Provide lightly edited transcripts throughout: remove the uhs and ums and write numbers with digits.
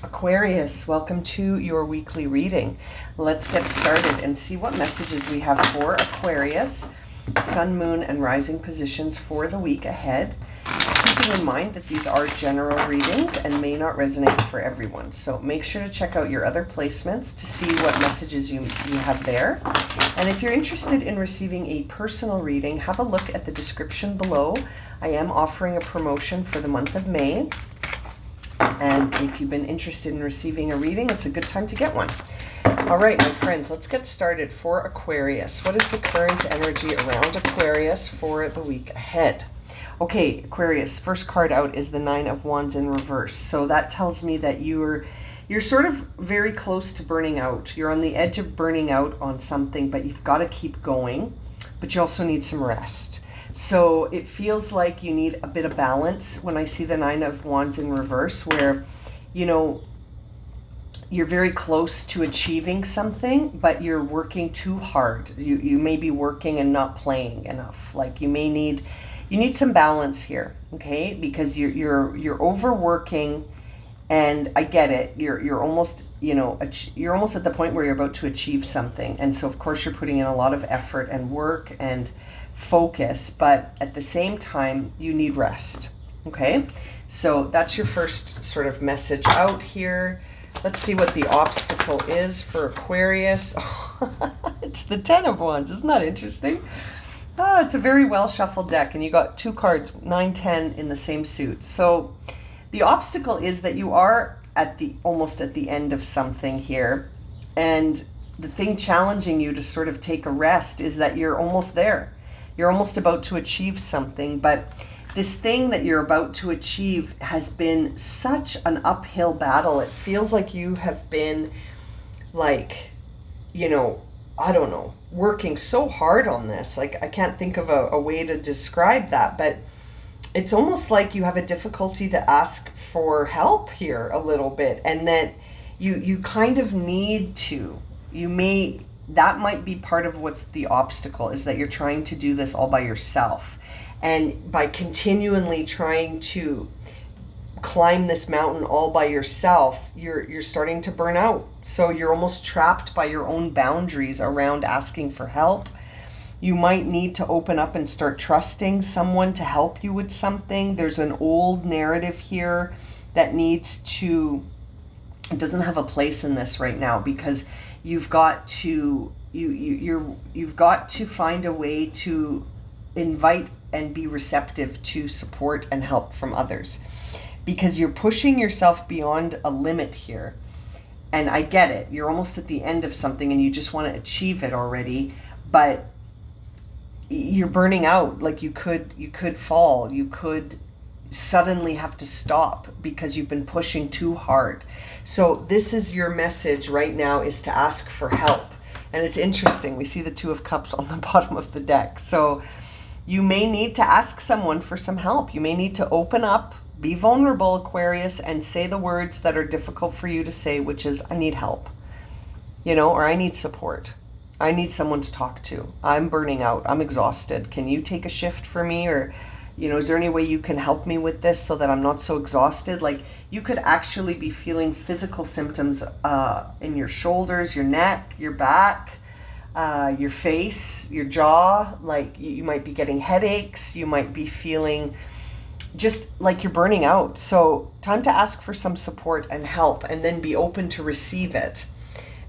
Aquarius, welcome to your weekly reading. Let's get started and see what messages we have for Aquarius, Sun, Moon, and Rising positions for the week ahead. Keeping in mind that these are general readings and may not resonate for everyone. So make sure to check out your other placements to see what messages you have there. And if you're interested in receiving a personal reading, have a look at the description below. I am offering a promotion for the month of May. And if you've been interested in receiving a reading, it's a good time to get one. All right, my friends, let's get started for Aquarius. What is the current energy around Aquarius for the week ahead? Okay, Aquarius, first card out is the Nine of Wands in reverse. So that tells me that you're sort of very close to burning out. You're on the edge of burning out on something, but you've got to keep going. But you also need some rest. So it feels like you need a bit of balance when I see the Nine of Wands in reverse, where, you know, you're very close to achieving something, but you're working too hard. You may be working and not playing enough. Like you need some balance here, okay? Because you're overworking, and I get it. You're almost, you're almost at the point where you're about to achieve something, and so of course you're putting in a lot of effort and work and focus, but at the same time you need rest. Okay, so that's your first sort of message out here. Let's see what the obstacle is for Aquarius. It's the Ten of Wands. Isn't that interesting? It's a very well shuffled deck, and you got two cards, 9, 10 in the same suit. So the obstacle is that you are almost at the end of something here, and the thing challenging you to sort of take a rest is that you're almost there. You're almost about to achieve something, but this thing that you're about to achieve has been such an uphill battle. It feels like you have been like, I don't know, working so hard on this. Like I can't think of a way to describe that, but it's almost like you have a difficulty to ask for help here a little bit, and that you kind of need to. That might be part of what's the obstacle, is that you're trying to do this all by yourself. And by continually trying to climb this mountain all by yourself, you're starting to burn out. So you're almost trapped by your own boundaries around asking for help. You might need to open up and start trusting someone to help you with something. There's an old narrative here that it doesn't have a place in this right now, because you've got to you've got to find a way to invite and be receptive to support and help from others, because you're pushing yourself beyond a limit here. And I get it, you're almost at the end of something and you just want to achieve it already, but you're burning out. Like you could fall, you could suddenly have to stop because you've been pushing too hard. So this is your message right now, is to ask for help. And it's interesting, we see the Two of Cups on the bottom of the deck. So you may need to ask someone for some help. You may need to open up, be vulnerable, Aquarius, and say the words that are difficult for you to say, which is, I need help, or I need support. I need someone to talk to. I'm burning out. I'm exhausted. Can you take a shift for me? Or, is there any way you can help me with this so that I'm not so exhausted? Like you could actually be feeling physical symptoms in your shoulders, your neck, your back, your face, your jaw. Like you might be getting headaches. You might be feeling just like you're burning out. So time to ask for some support and help, and then be open to receive it.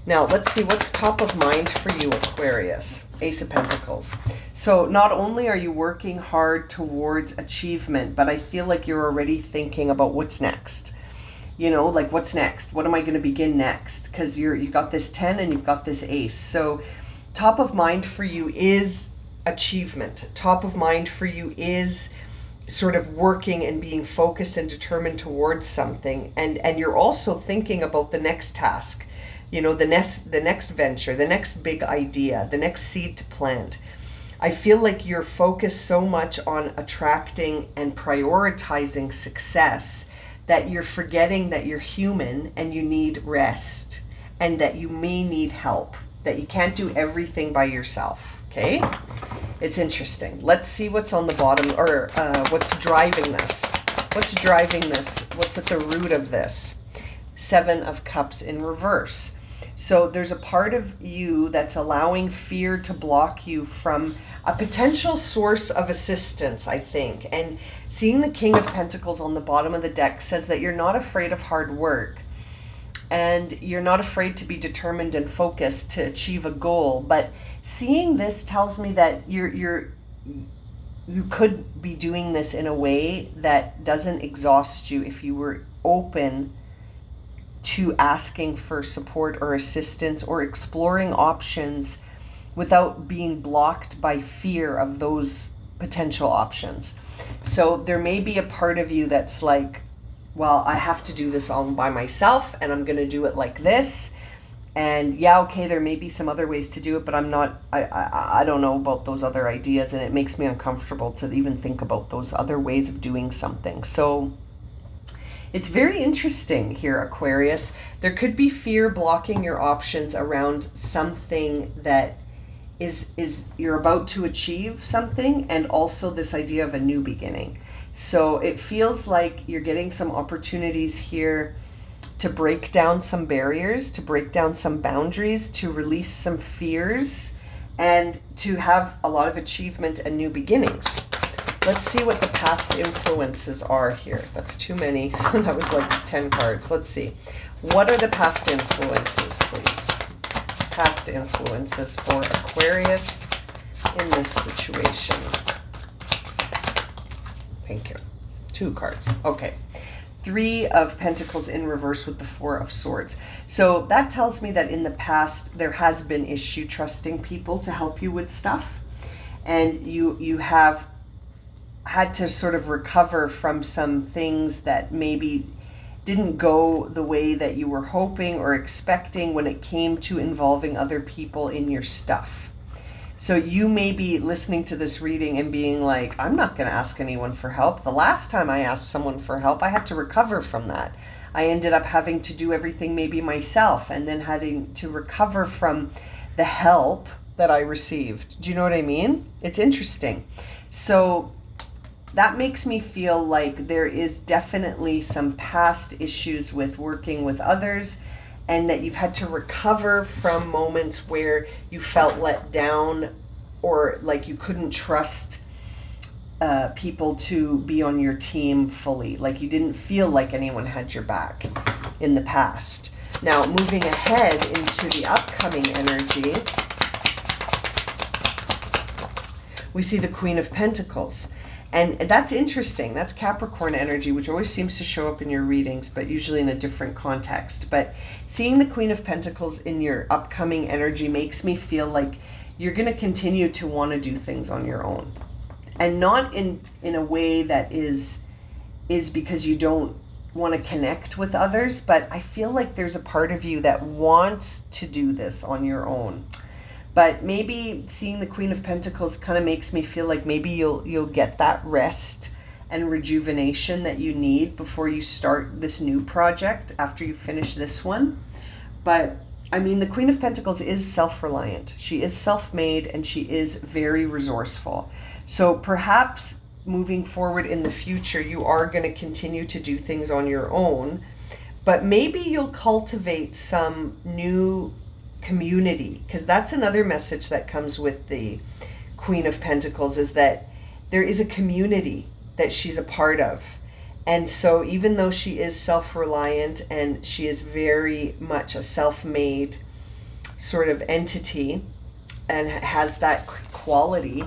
Now, let's see what's top of mind for you, Aquarius. Ace of Pentacles. So not only are you working hard towards achievement, but I feel like you're already thinking about what's next. Like what's next? What am I going to begin next? Because you got this 10 and you've got this ace. So top of mind for you is achievement. Top of mind for you is sort of working and being focused and determined towards something. And you're also thinking about the next task. The next venture, the next big idea, the next seed to plant. I feel like you're focused so much on attracting and prioritizing success that you're forgetting that you're human and you need rest, and that you may need help, that you can't do everything by yourself, okay? It's interesting. Let's see what's on the bottom, or what's driving this. What's driving this? What's at the root of this? Seven of Cups in reverse. So there's a part of you that's allowing fear to block you from a potential source of assistance, I think. And seeing the King of Pentacles on the bottom of the deck says that you're not afraid of hard work. And you're not afraid to be determined and focused to achieve a goal. But seeing this tells me that you could be doing this in a way that doesn't exhaust you if you were open to asking for support or assistance or exploring options without being blocked by fear of those potential options. So there may be a part of you that's like, well, I have to do this all by myself and I'm going to do it like this. And yeah, okay, there may be some other ways to do it, but I don't know about those other ideas, and it makes me uncomfortable to even think about those other ways of doing something. So it's very interesting here, Aquarius. There could be fear blocking your options around something that is you're about to achieve something, and also this idea of a new beginning. So it feels like you're getting some opportunities here to break down some barriers, to break down some boundaries, to release some fears, and to have a lot of achievement and new beginnings. Let's see what the past influences are here. That's too many. That was like 10 cards. Let's see. What are the past influences, please? Past influences for Aquarius in this situation. Thank you. 2 cards. Okay. 3 of Pentacles in reverse with the 4 of Swords. So that tells me that in the past there has been issue trusting people to help you with stuff. And you have had to sort of recover from some things that maybe didn't go the way that you were hoping or expecting when it came to involving other people in your stuff. So you may be listening to this reading and being like, I'm not going to ask anyone for help. The last time I asked someone for help, I had to recover from that. I ended up having to do everything maybe myself, and then having to recover from the help that I received. Do you know what I mean? It's interesting. So that makes me feel like there is definitely some past issues with working with others, and that you've had to recover from moments where you felt let down, or like you couldn't trust people to be on your team fully. Like you didn't feel like anyone had your back in the past. Now, moving ahead into the upcoming energy, we see the Queen of Pentacles. And that's interesting. That's Capricorn energy, which always seems to show up in your readings, but usually in a different context. But seeing the Queen of Pentacles in your upcoming energy makes me feel like you're going to continue to want to do things on your own. And not in a way that is because you don't want to connect with others, but I feel like there's a part of you that wants to do this on your own. But maybe seeing the Queen of Pentacles kind of makes me feel like maybe you'll get that rest and rejuvenation that you need before you start this new project after you finish this one. But I mean, the Queen of Pentacles is self-reliant. She is self-made, and she is very resourceful. So perhaps moving forward in the future, you are going to continue to do things on your own, but maybe you'll cultivate some new community, because that's another message that comes with the Queen of Pentacles, is that there is a community that she's a part of. And so even though she is self-reliant and she is very much a self-made sort of entity and has that quality,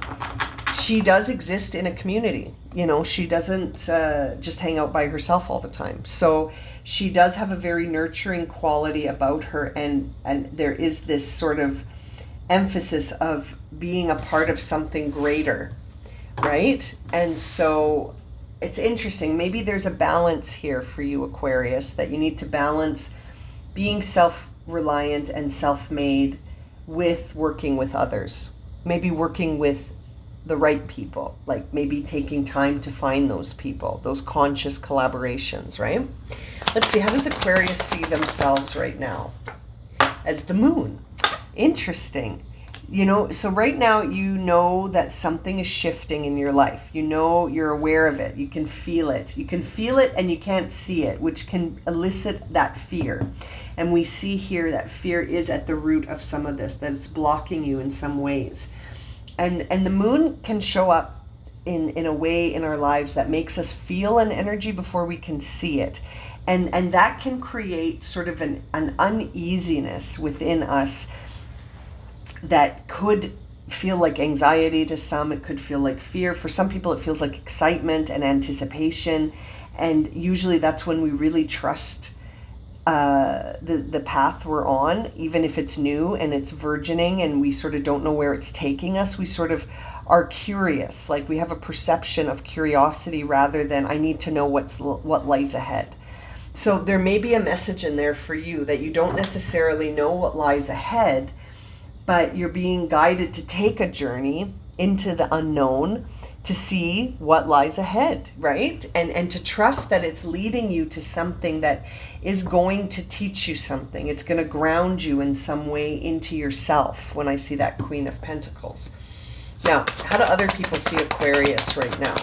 she does exist in a community. You know, she doesn't just hang out by herself all the time. So she does have a very nurturing quality about her, and there is this sort of emphasis of being a part of something greater, right? And so it's interesting. Maybe there's a balance here for you, Aquarius, that you need to balance being self-reliant and self-made with working with others. Maybe working with the right people, like maybe taking time to find those people, those conscious collaborations, right? Let's see, how does Aquarius see themselves right now? As the moon. Interesting. So right now, you know that something is shifting in your life. You're aware of it. You can feel it. You can feel it and you can't see it, which can elicit that fear. And we see here that fear is at the root of some of this, that it's blocking you in some ways. And the moon can show up in a way in our lives that makes us feel an energy before we can see it. And that can create sort of an uneasiness within us that could feel like anxiety to some. It could feel like fear. For some people, it feels like excitement and anticipation. And usually that's when we really trust the path we're on, even if it's new and it's burgeoning and we sort of don't know where it's taking us. We sort of are curious, like we have a perception of curiosity rather than I need to know what lies ahead. So there may be a message in there for you that you don't necessarily know what lies ahead, but you're being guided to take a journey into the unknown to see what lies ahead, right? And to trust that it's leading you to something that is going to teach you something. It's going to ground you in some way into yourself when I see that Queen of Pentacles. Now, how do other people see Aquarius right now?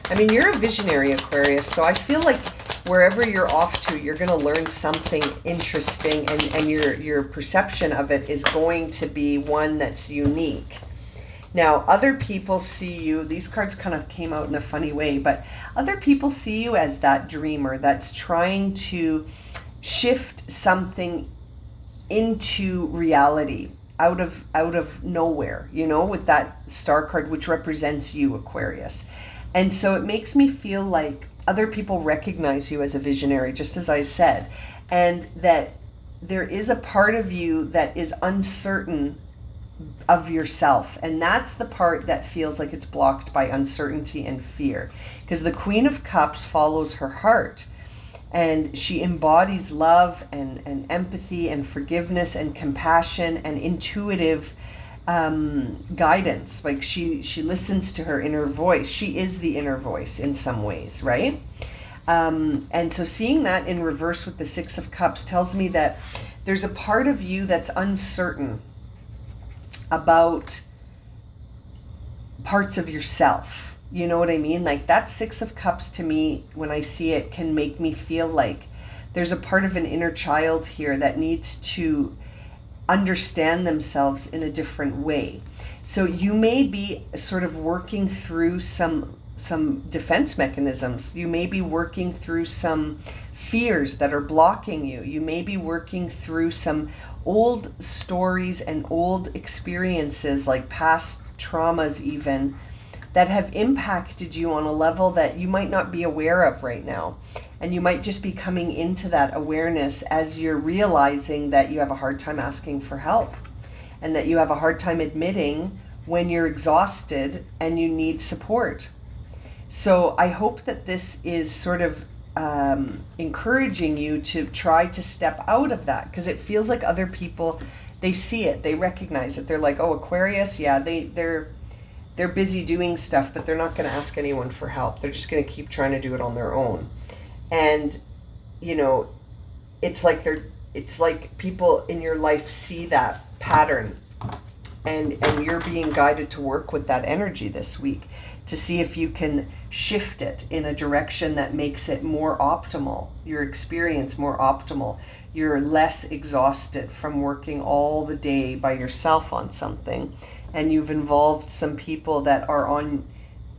I mean, you're a visionary Aquarius, so I feel like wherever you're off to, you're going to learn something interesting, and your perception of it is going to be one that's unique. Now, other people see you, these cards kind of came out in a funny way, but other people see you as that dreamer that's trying to shift something into reality out of nowhere, with that star card, which represents you, Aquarius. And so it makes me feel like other people recognize you as a visionary, just as I said, and that there is a part of you that is uncertain of yourself. And that's the part that feels like it's blocked by uncertainty and fear. Because the Queen of Cups follows her heart. And she embodies love and empathy and forgiveness and compassion and intuitive guidance. Like she listens to her inner voice. She is the inner voice in some ways, right? And so seeing that in reverse with the Six of Cups tells me that there's a part of you that's uncertain about parts of yourself. You know what I mean? Like that Six of Cups to me, when I see it, can make me feel like there's a part of an inner child here that needs to understand themselves in a different way. So you may be sort of working through some defense mechanisms. You may be working through some fears that are blocking you. You may be working through some old stories and old experiences, like past traumas even, that have impacted you on a level that you might not be aware of right now. And you might just be coming into that awareness as you're realizing that you have a hard time asking for help, and that you have a hard time admitting when you're exhausted and you need support. So I hope that this is sort of encouraging you to try to step out of that, because it feels like other people, they see it, they recognize it. They're like, oh, Aquarius, yeah, they're busy doing stuff, but they're not going to ask anyone for help. They're just going to keep trying to do it on their own. And, it's like people in your life see that pattern, and you're being guided to work with that energy this week to see if you can shift it in a direction that makes it more optimal, your experience more optimal. You're less exhausted from working all the day by yourself on something, and you've involved some people that are on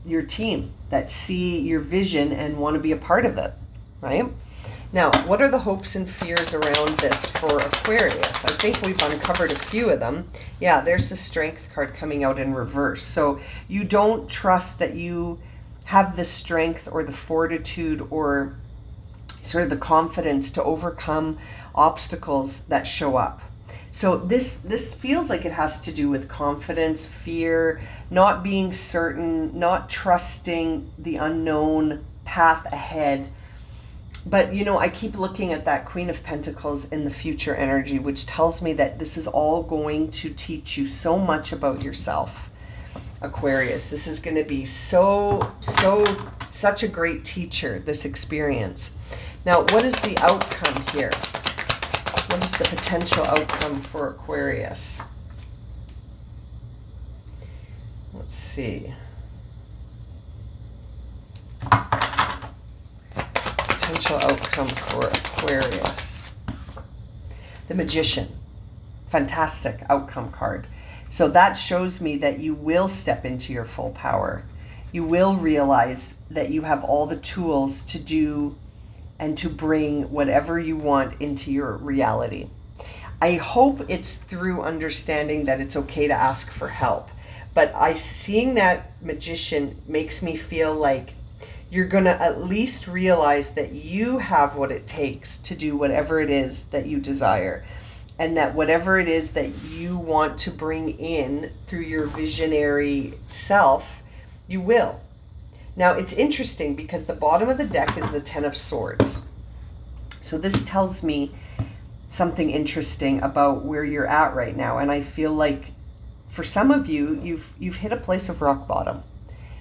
your team that see your vision and want to be a part of it, right? Now, what are the hopes and fears around this for Aquarius? I think we've uncovered a few of them. Yeah, there's the Strength card coming out in reverse. So you don't trust that you have the strength or the fortitude or sort of the confidence to overcome obstacles that show up. So this feels like it has to do with confidence, fear, not being certain, not trusting the unknown path ahead. But, I keep looking at that Queen of Pentacles in the future energy, which tells me that this is all going to teach you so much about yourself, Aquarius. This is going to be such a great teacher, this experience. Now, what is the outcome here? What is the potential outcome for Aquarius? Let's see. Potential outcome for Aquarius. The Magician. Fantastic outcome card. So that shows me that you will step into your full power. You will realize that you have all the tools to do and to bring whatever you want into your reality. I hope it's through understanding that it's okay to ask for help. But seeing that Magician makes me feel like you're going to at least realize that you have what it takes to do whatever it is that you desire. And that whatever it is that you want to bring in through your visionary self, you will. Now, it's interesting because the bottom of the deck is the Ten of Swords. So this tells me something interesting about where you're at right now. And I feel like for some of you, you've hit a place of rock bottom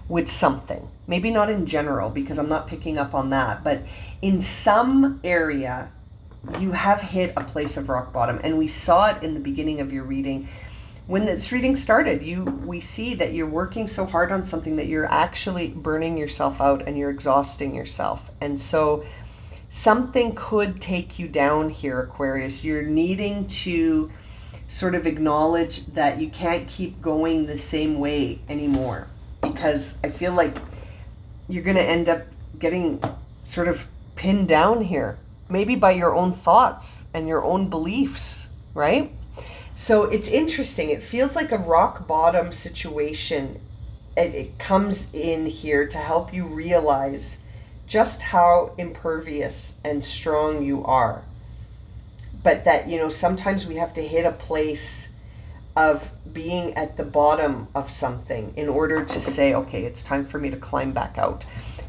with something. Maybe not in general, because I'm not picking up on that. But in some area, you have hit a place of rock bottom. And we saw it in the beginning of your reading. When this reading started, we see that you're working so hard on something that you're actually burning yourself out and you're exhausting yourself. And so something could take you down here, Aquarius. You're needing to sort of acknowledge that you can't keep going the same way anymore, because I feel like you're going to end up getting sort of pinned down here, maybe by your own thoughts and your own beliefs, right? So it's interesting. It feels like a rock bottom situation. It comes in here to help you realize just how impervious and strong you are. But that, sometimes we have to hit a place of being at the bottom of something in order to say, okay, it's time for me to climb back out.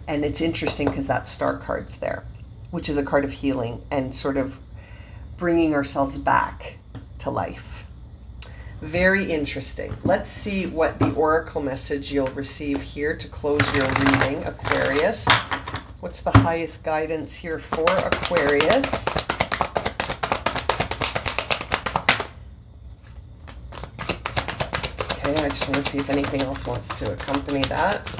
And it's interesting because that star card's there, which is a card of healing and sort of bringing ourselves back to life. Very interesting. Let's see what the oracle message you'll receive here to close your reading, Aquarius. What's the highest guidance here for Aquarius? Okay, I just want to see if anything else wants to accompany that.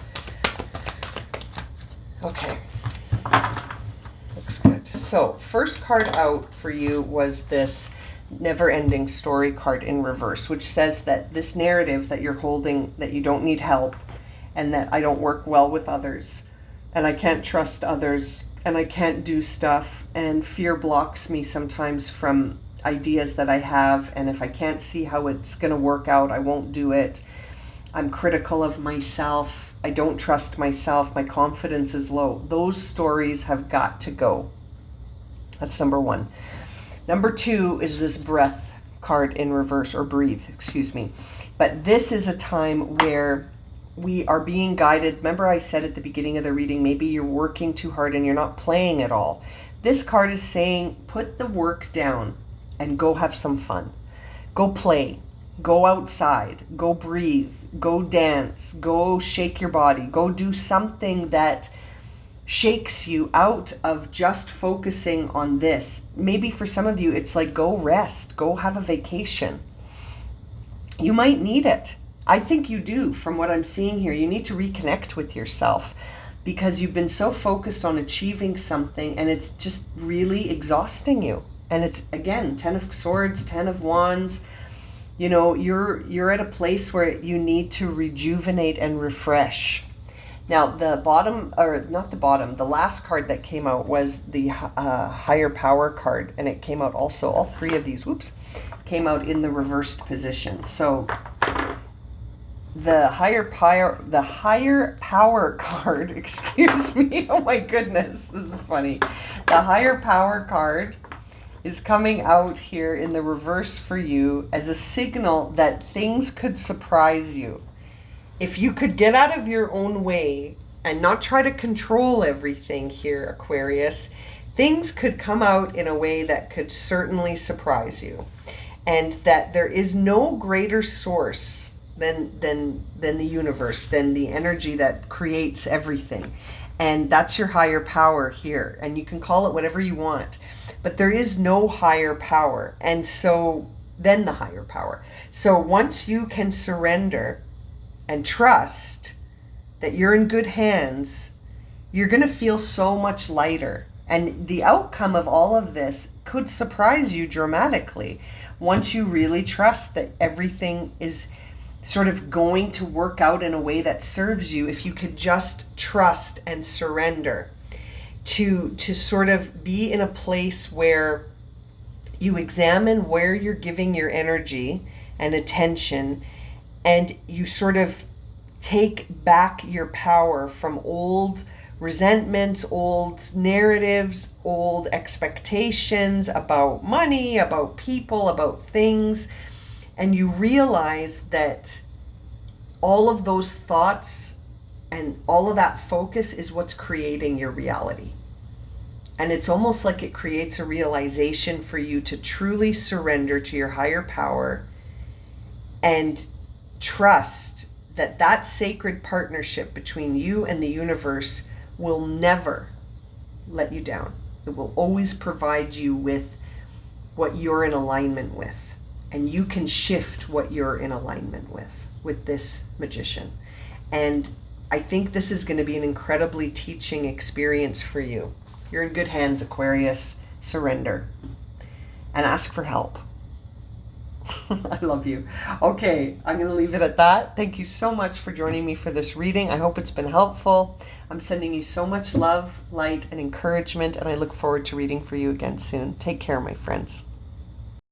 Okay. Looks good. So, first card out for you was this never-ending story card in reverse, which says that this narrative that you're holding, that you don't need help, and that I don't work well with others, and I can't trust others, and I can't do stuff, and fear blocks me sometimes from ideas that I have, and if I can't see how it's going to work out, I won't do it. I'm critical of myself. I don't trust myself. My confidence is low. Those stories have got to go. That's number one. Number two is this breath card in reverse, or breathe, excuse me. But this is a time where we are being guided. Remember I said at the beginning of the reading, maybe you're working too hard and you're not playing at all. This card is saying, put the work down and go have some fun. Go play. Go outside. Go breathe. Go dance. Go shake your body. Go do something that shakes you out of just focusing on this. Maybe for some of you, it's like go rest. Go have a vacation. You might need it. I think you do, from what I'm seeing here. You need to reconnect with yourself because you've been so focused on achieving something and it's just really exhausting you. And it's, again, 10 of Swords, 10 of Wands. You're at a place where you need to rejuvenate and refresh. Now, the last card that came out was the higher power card, and it came out also, all three of these, came out in the reversed position. So the higher power card, excuse me, oh my goodness, this is funny. The higher power card is coming out here in the reverse for you as a signal that things could surprise you. If you could get out of your own way and not try to control everything here, Aquarius, things could come out in a way that could certainly surprise you. And that there is no greater source than the universe, than the energy that creates everything. And that's your higher power here. And you can call it whatever you want. But there is no higher power. And so, then the higher power. So once you can surrender and trust that you're in good hands, you're going to feel so much lighter. And the outcome of all of this could surprise you dramatically once you really trust that everything is sort of going to work out in a way that serves you. If you could just trust and surrender to sort of be in a place where you examine where you're giving your energy and attention, and you sort of take back your power from old resentments, old narratives, old expectations about money, about people, about things, and you realize that all of those thoughts and all of that focus is what's creating your reality. And it's almost like it creates a realization for you to truly surrender to your higher power and trust that that sacred partnership between you and the universe will never let you down. It will always provide you with what you're in alignment with. And you can shift what you're in alignment with this magician. And I think this is going to be an incredibly teaching experience for you. You're in good hands, Aquarius. Surrender and ask for help. I love you. Okay, I'm going to leave it at that. Thank you so much for joining me for this reading. I hope it's been helpful. I'm sending you so much love, light, and encouragement, and I look forward to reading for you again soon. Take care, my friends.